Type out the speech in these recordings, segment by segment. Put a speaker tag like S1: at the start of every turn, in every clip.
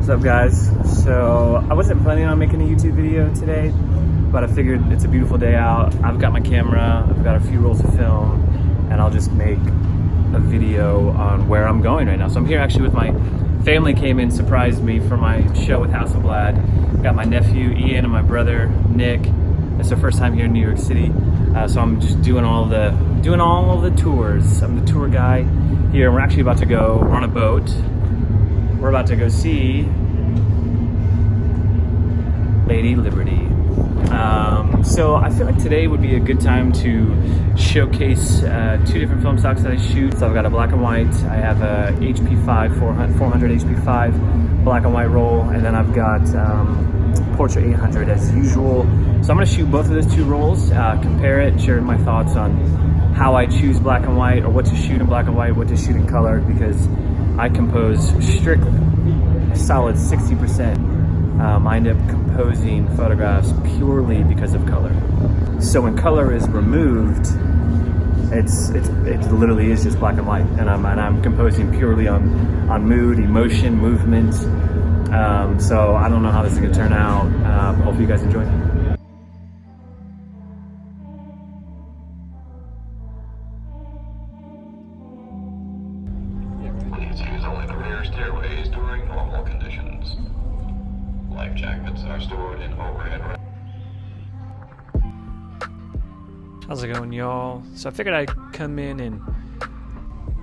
S1: What's up, guys? So I wasn't planning on making a YouTube video today, but I figured it's a beautiful day out. I've got my camera, I've got a few rolls of film, and I'll just make a video on where I'm going right now. So I'm here actually with my family. Came in, surprised me for my show with Hasselblad. Got my nephew Ian and my brother Nick. It's their first time here in New York City, so I'm just doing all the tours. I'm the tour guy here. We're actually about to go. We're on a boat. We're about to go see Lady Liberty. So I feel like today would be a good time to showcase two different film stocks that I shoot. So I've got a black and white. I have a HP5 400 HP5 black and white roll, and then I've got Portrait 800 as usual. So I'm going to shoot both of those two rolls, compare it, share my thoughts on how I choose black and white, or what to shoot in black and white, what to shoot in color, because I compose strictly a solid 60%. I end up composing photographs purely because of color. So when color is removed, it literally is just black and white, and I'm composing purely on mood, emotion, movement. So I don't know how this is gonna turn out. Hope you guys enjoy.
S2: Please use only the rear stairways during normal conditions. Life jackets are stored in overhead.
S3: How's it going, y'all? So I figured I'd come in and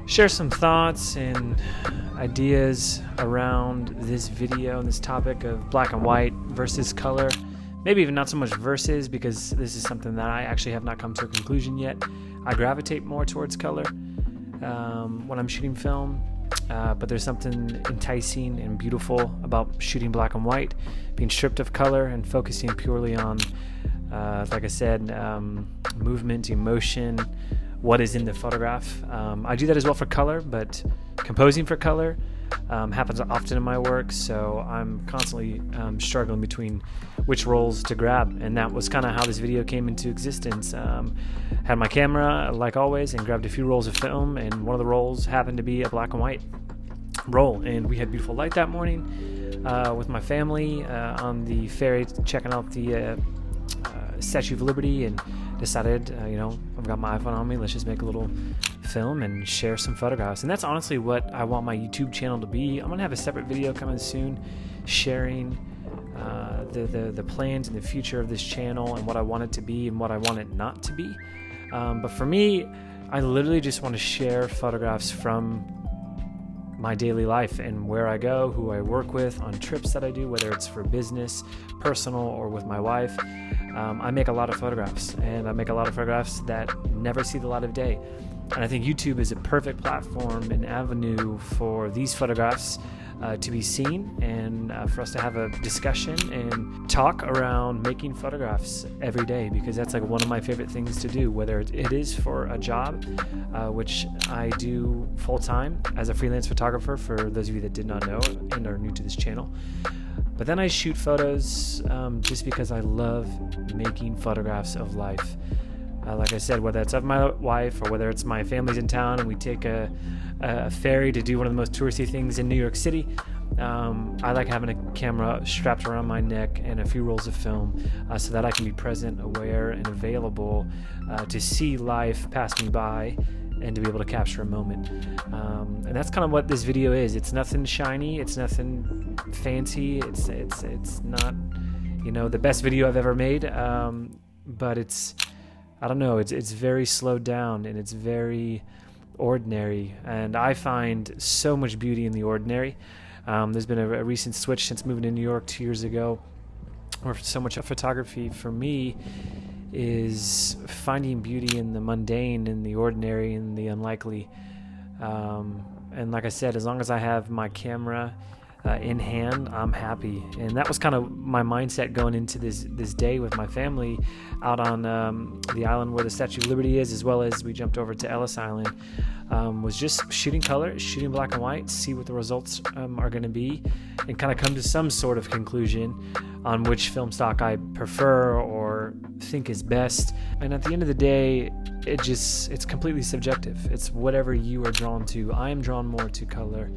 S3: share some thoughts and ideas around this video and this topic of black and white versus color. Maybe even not so much versus, because this is something that I actually have not come to a conclusion yet. I gravitate more towards color when I'm shooting film, but there's something enticing and beautiful about shooting black and white, being stripped of color and focusing purely on, like I said, movement, emotion, what is in the photograph. I do that as well for color, but composing for color happens often in my work, so I'm constantly struggling between which rolls to grab, and that was kind of how this video came into existence. Had my camera, like always, and grabbed a few rolls of film, and one of the rolls happened to be a black and white roll, and we had beautiful light that morning with my family on the ferry, checking out the Statue of Liberty, and decided, I've got my iPhone on me, let's just make a little film and share some photographs. And that's honestly what I want my YouTube channel to be. I'm gonna have a separate video coming soon sharing the plans and the future of this channel and what I want it to be and what I want it not to be. But for me, I literally just want to share photographs from my daily life and where I go, who I work with, on trips that I do, whether it's for business, personal, or with my wife. I make a lot of photographs, and I make a lot of photographs that never see the light of day. And I think YouTube is a perfect platform and avenue for these photographs to be seen, and for us to have a discussion and talk around making photographs every day, because that's like one of my favorite things to do, whether it is for a job, which I do full-time as a freelance photographer, for those of you that did not know and are new to this channel. But then I shoot photos just because I love making photographs of life. Like I said, whether it's of my wife or whether it's my family's in town and we take a ferry to do one of the most touristy things in New York City, I like having a camera strapped around my neck and a few rolls of film so that I can be present, aware, and available to see life pass me by and to be able to capture a moment. And that's kind of what this video is. It's nothing shiny, it's nothing fancy, it's not, the best video I've ever made, but it's, I don't know, it's very slowed down and it's very ordinary, and I find so much beauty in the ordinary. There's been a recent switch since moving to New York 2 years ago, where so much of photography for me is finding beauty in the mundane, in the ordinary, in the unlikely. And like I said, as long as I have my camera in hand, I'm happy. And that was kind of my mindset going into this day with my family out on the island where the Statue of Liberty is, as well as we jumped over to Ellis Island. Was just shooting color, shooting black and white, see what the results are going to be, and kind of come to some sort of conclusion on which film stock I prefer or think is best. And at the end of the day, it's completely subjective. It's whatever you are drawn to. I am drawn more to color.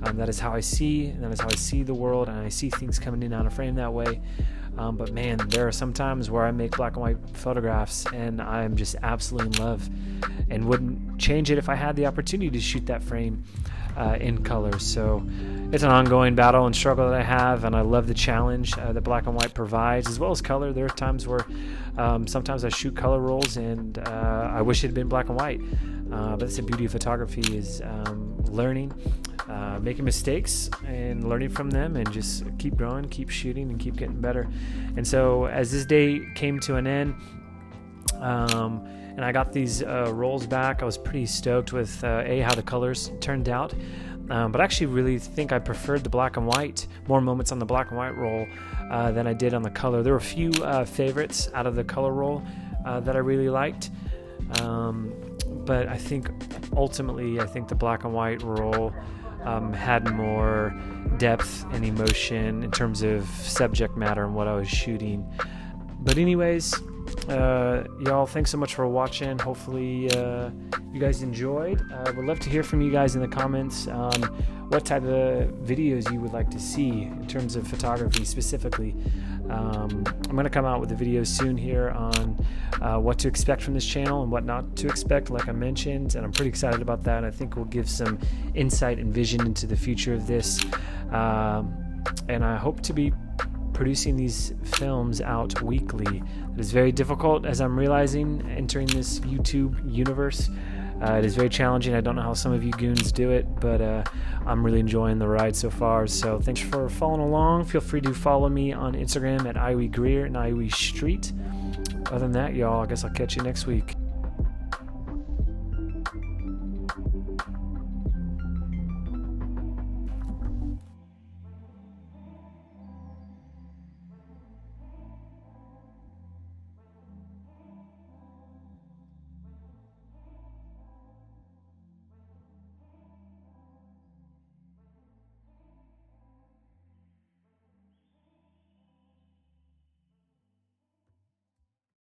S3: That is how I see, and that is how I see the world, and I see things coming in out of frame that way. But man, there are some times where I make black and white photographs and I'm just absolutely in love and wouldn't change it if I had the opportunity to shoot that frame in color. So it's an ongoing battle and struggle that I have, and I love the challenge that black and white provides, as well as color. There are times where sometimes I shoot color rolls and I wish it had been black and white. But that's the beauty of photography, is learning, making mistakes and learning from them, and just keep growing, keep shooting, and keep getting better. And so as this day came to an end, and I got these rolls back, I was pretty stoked with how the colors turned out. But I actually really think I preferred the black and white, more moments on the black and white roll than I did on the color. There were a few favorites out of the color roll that I really liked. But I think ultimately, the black and white roll had more depth and emotion in terms of subject matter and what I was shooting. But anyways, y'all, thanks so much for watching. Hopefully you guys enjoyed. I would love to hear from you guys in the comments on what type of videos you would like to see in terms of photography specifically. I'm going to come out with a video soon here on what to expect from this channel and what not to expect, like I mentioned, and I'm pretty excited about that. I think we'll give some insight and vision into the future of this, and I hope to be producing these films out weekly. It is very difficult, as I'm realizing, entering this YouTube universe. It is very challenging. I don't know how some of you goons do it, but I'm really enjoying the ride so far. So thanks for following along. Feel free to follow me on Instagram at Greer and Street. Other than that, y'all, I guess I'll catch you next week.